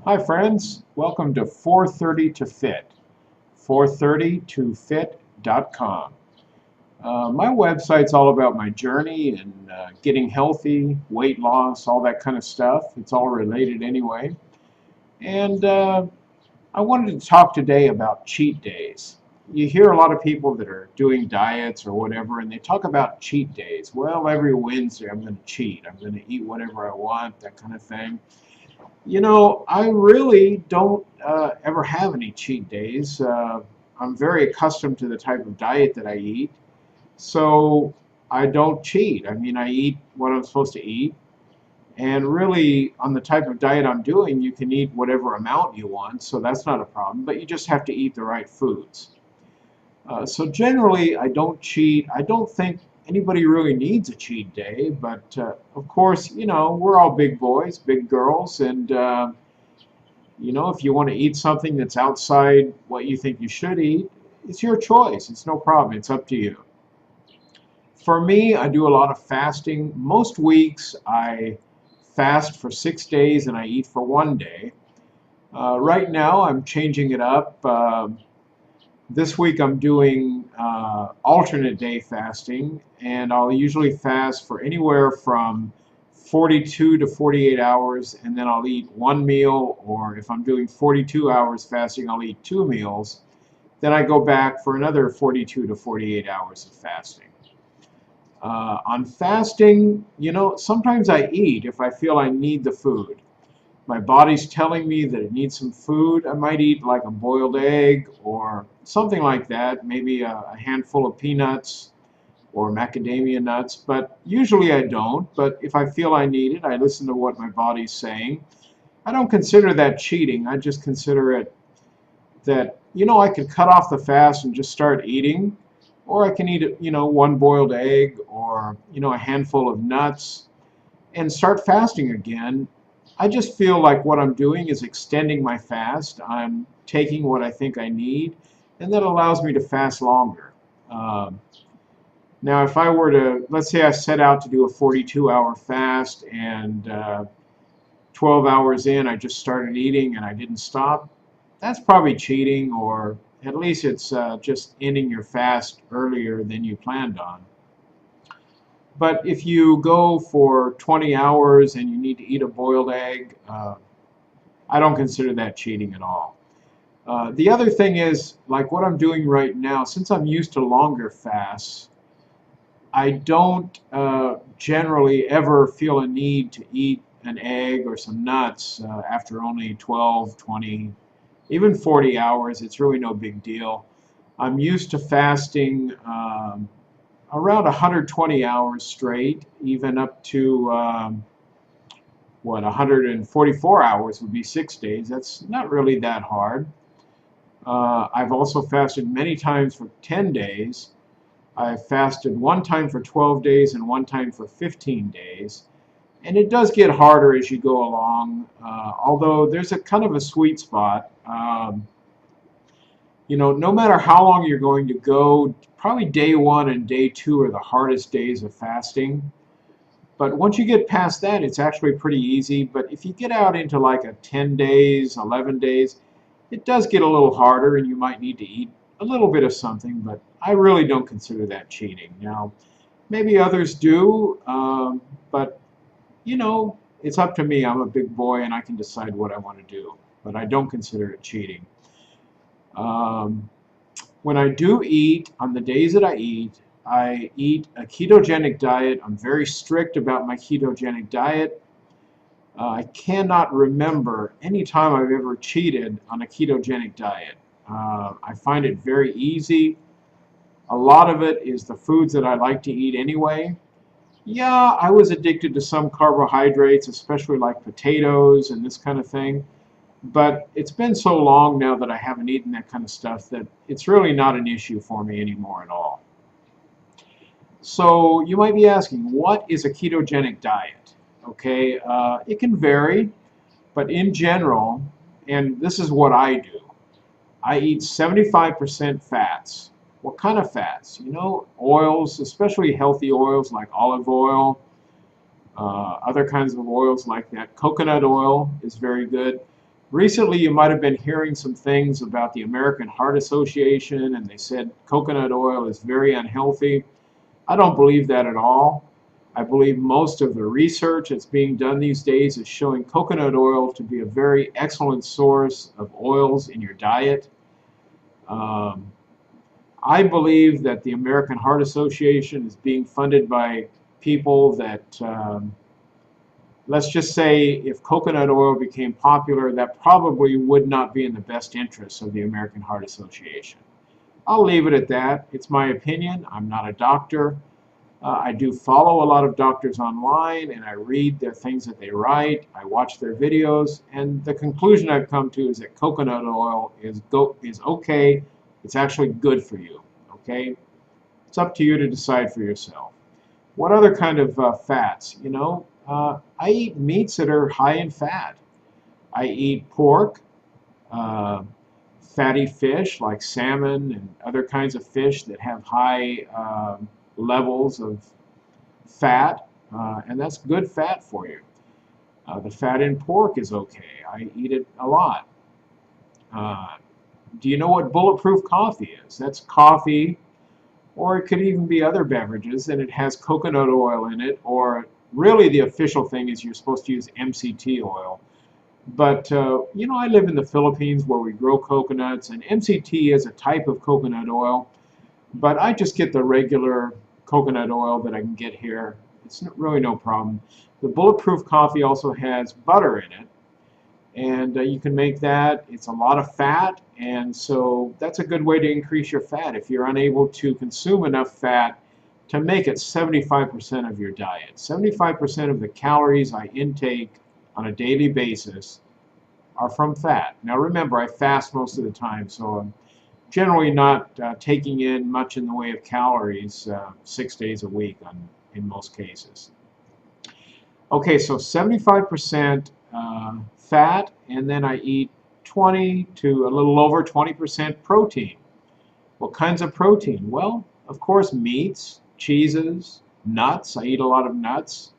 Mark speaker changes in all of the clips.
Speaker 1: Hi friends, welcome to 430 to Fit, 430tofit.com. My website's all about my journey and getting healthy, weight loss, all that kind of stuff. It's all related anyway. And I wanted to talk today about cheat days. You hear a lot of people that are doing diets or whatever, and they talk about cheat days. Well, every Wednesday I'm going to cheat. I'm going to eat whatever I want, that kind of thing. I really don't ever have any cheat days. I'm very accustomed to the type of diet that I eat, so I don't cheat. I mean, I eat what I'm supposed to eat, and really, on the type of diet I'm doing, you can eat whatever amount you want, so that's not a problem, but you just have to eat the right foods. So generally, I don't cheat. I don't think anybody really needs a cheat day, but of course, we're all big boys, big girls, and if you want to eat something that's outside what you think you should eat, it's your choice. It's no problem. It's up to you. For me, I do a lot of fasting. Most weeks, I fast for 6 days and I eat for one day. Right now, I'm changing it up. This week, I'm doing alternate day fasting, and I'll usually fast for anywhere from 42 to 48 hours, and then I'll eat one meal, or if I'm doing 42 hours fasting, I'll eat two meals. Then I go back for another 42 to 48 hours of fasting. On fasting, sometimes I eat if I feel I need the food. My body's telling me that it needs some food. I might eat like a boiled egg or something like that, maybe a handful of peanuts or macadamia nuts, but usually I don't. But if I feel I need it, I listen to what my body's saying. I don't consider that cheating. I just consider it that, I could cut off the fast and just start eating, or I can eat, one boiled egg or, a handful of nuts and start fasting again. I just feel like what I'm doing is extending my fast. I'm taking what I think I need, and that allows me to fast longer. Um, Now, if I were to, let's say I set out to do a 42-hour fast and 12 hours in, I just started eating and I didn't stop, that's probably cheating, or at least it's just ending your fast earlier than you planned on. But if you go for 20 hours and you need to eat a boiled egg, I don't consider that cheating at all. The other thing is, like what I'm doing right now, since I'm used to longer fasts, I don't generally ever feel a need to eat an egg or some nuts after only 12, 20, even 40 hours. It's really no big deal. I'm used to fasting around 120 hours straight, even up to 144 hours would be 6 days. That's not really that hard. I've also fasted many times for 10 days. I fasted one time for 12 days and one time for 15 days. And it does get harder as you go along, although there's a kind of a sweet spot. No matter how long you're going to go, probably day one and day two are the hardest days of fasting. But once you get past that, it's actually pretty easy. But if you get out into like a 10 days, 11 days, it does get a little harder and you might need to eat a little bit of something, but I really don't consider that cheating. Now, maybe others do, but it's up to me. I'm a big boy and I can decide what I want to do, but I don't consider it cheating. Um, when I do eat, on the days that I eat a ketogenic diet. I'm very strict about my ketogenic diet. I cannot remember any time I've ever cheated on a ketogenic diet. I find it very easy. A lot of it is the foods that I like to eat anyway. Yeah, I was addicted to some carbohydrates, especially like potatoes and this kind of thing. But it's been so long now that I haven't eaten that kind of stuff that it's really not an issue for me anymore at all. So you might be asking, what is a ketogenic diet? Okay, it can vary, but in general, and this is what I do, I eat 75% fats. What kind of fats? Oils, especially healthy oils like olive oil, other kinds of oils like that. Coconut oil is very good. Recently, you might have been hearing some things about the American Heart Association, and they said coconut oil is very unhealthy. I don't believe that at all. I believe most of the research that's being done these days is showing coconut oil to be a very excellent source of oils in your diet. Um, I believe that the American Heart Association is being funded by people that, let's just say, if coconut oil became popular, that probably would not be in the best interests of the American Heart Association. I'll leave it at that. It's my opinion. I'm not a doctor. I do follow a lot of doctors online, and I read the things that they write. I watch their videos, and the conclusion I've come to is that coconut oil is okay. It's actually good for you. Okay, it's up to you to decide for yourself. What other kind of fats? I eat meats that are high in fat. I eat pork, uh, fatty fish like salmon and other kinds of fish that have high levels of fat, and that's good fat for you. The fat in pork is okay. I eat it a lot. Uh, do you know what bulletproof coffee is? That's coffee, or it could even be other beverages, and it has coconut oil in it, or really the official thing is you're supposed to use MCT oil. But, I live in the Philippines where we grow coconuts, and MCT is a type of coconut oil, but I just get the regular coconut oil that I can get here. It's really no problem. The bulletproof coffee also has butter in it, and you can make that. It's a lot of fat, and so that's a good way to increase your fat if you're unable to consume enough fat to make it 75% of your diet. 75% of the calories I intake on a daily basis are from fat. Now remember, I fast most of the time, so I'm generally not taking in much in the way of calories 6 days a week in most cases. Okay, so 75% fat, and then I eat 20 to a little over 20% protein. What kinds of protein? Well, of course, meats, cheeses, nuts. I eat a lot of nuts.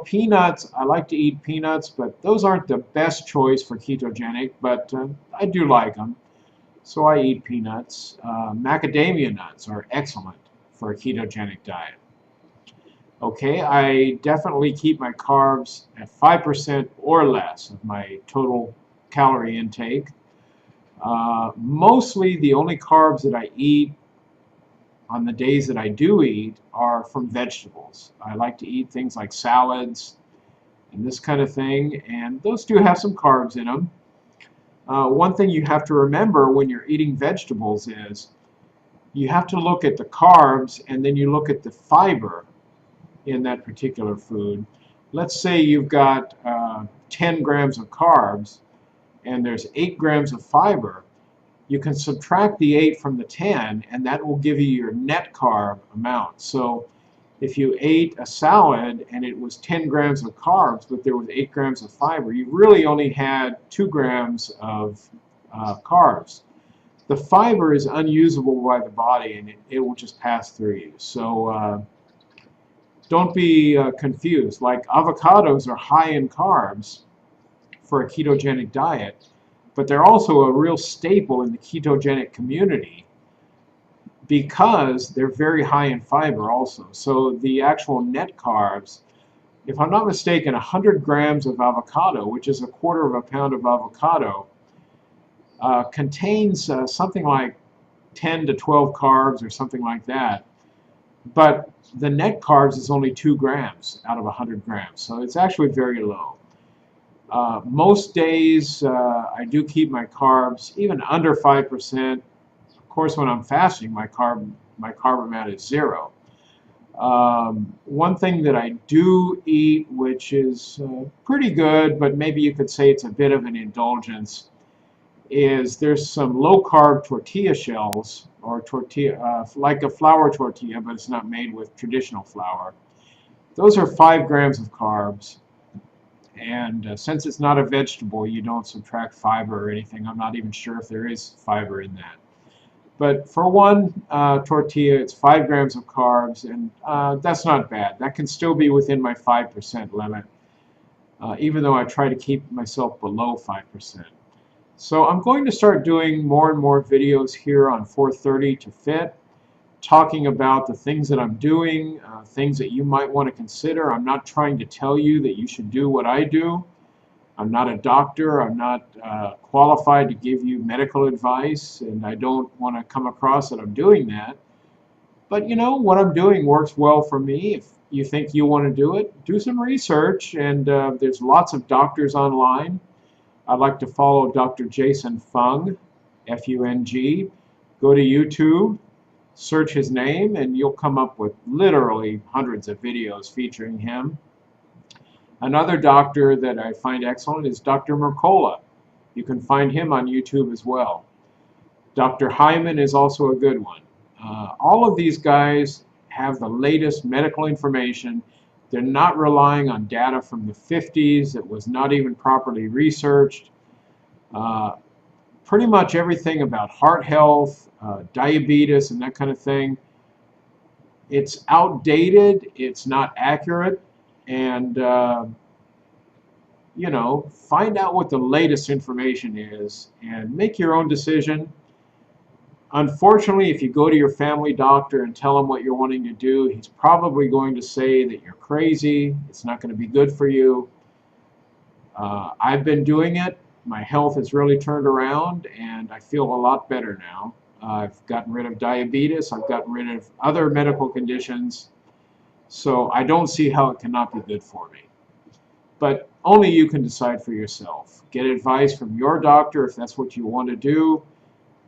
Speaker 1: Peanuts, I like to eat peanuts, but those aren't the best choice for ketogenic, but I do like them. So I eat peanuts. Macadamia nuts are excellent for a ketogenic diet. Okay, I definitely keep my carbs at 5% or less of my total calorie intake. Mostly the only carbs that I eat on the days that I do eat are from vegetables. I like to eat things like salads and this kind of thing, and those do have some carbs in them. One thing you have to remember when you're eating vegetables is you have to look at the carbs and then you look at the fiber in that particular food. Let's say you've got 10 grams of carbs and there's 8 grams of fiber. You can subtract the 8 from the 10, and that will give you your net carb amount. So if you ate a salad and it was 10 grams of carbs, but there was 8 grams of fiber, you really only had 2 grams of carbs. The fiber is unusable by the body, and it will just pass through you. So don't be confused. Like avocados are high in carbs for a ketogenic diet, but they're also a real staple in the ketogenic community because they're very high in fiber also. So the actual net carbs, if I'm not mistaken, 100 grams of avocado, which is a quarter of a pound of avocado, contains something like 10 to 12 carbs or something like that. But the net carbs is only 2 grams out of 100 grams, so it's actually very low. Most days I do keep my carbs even under 5%. Of course, when I'm fasting, my carb amount is 0. One thing that I do eat, which is pretty good, but maybe you could say it's a bit of an indulgence, is there's some low-carb tortilla shells, or tortilla, like a flour tortilla, but it's not made with traditional flour. Those are 5 grams of carbs. And since it's not a vegetable, you don't subtract fiber or anything. I'm not even sure if there is fiber in that. But for one tortilla, it's 5 grams of carbs, and that's not bad. That can still be within my 5% limit. even though I try to keep myself below 5%. So I'm going to start doing more and more videos here on 430 to Fit, talking about the things that I'm doing, things that you might want to consider. I'm not trying to tell you that you should do what I do. I'm not a doctor. I'm not qualified to give you medical advice, and I don't want to come across that I'm doing that. But you know, what I'm doing works well for me. If you think you want to do it, do some research, and there's lots of doctors online. I like to follow Dr. Jason Fung, F-U-N-G. Go to YouTube, search his name, and you'll come up with literally hundreds of videos featuring him. Another doctor that I find excellent is Dr. Mercola. You can find him on YouTube as well. Dr. Hyman is also a good one. All of these guys have the latest medical information. They're not relying on data from the 50s that was not even properly researched. Pretty much everything about heart health, diabetes, and that kind of thing, it's outdated, it's not accurate, and you know, find out what the latest information is and make your own decision. Unfortunately, if you go to your family doctor and tell him what you're wanting to do, he's probably going to say that you're crazy, it's not going to be good for you. I've been doing it. My health has really turned around, and I feel a lot better now. I've gotten rid of diabetes, I've gotten rid of other medical conditions, so I don't see how it cannot be good for me. But only you can decide for yourself. Get advice from your doctor if that's what you want to do.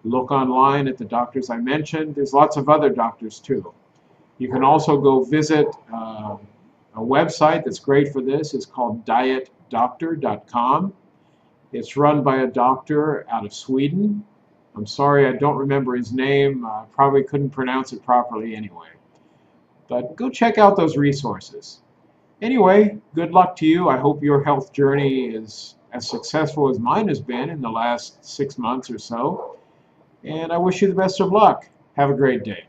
Speaker 1: Look online at the doctors I mentioned. There's lots of other doctors too. You can also go visit a website that's great for this. It's called dietdoctor.com. It's run by a doctor out of Sweden. I'm sorry, I don't remember his name. Probably couldn't pronounce it properly anyway. But go check out those resources. Anyway, good luck to you. I hope your health journey is as successful as mine has been in the last 6 months or so. And I wish you the best of luck. Have a great day.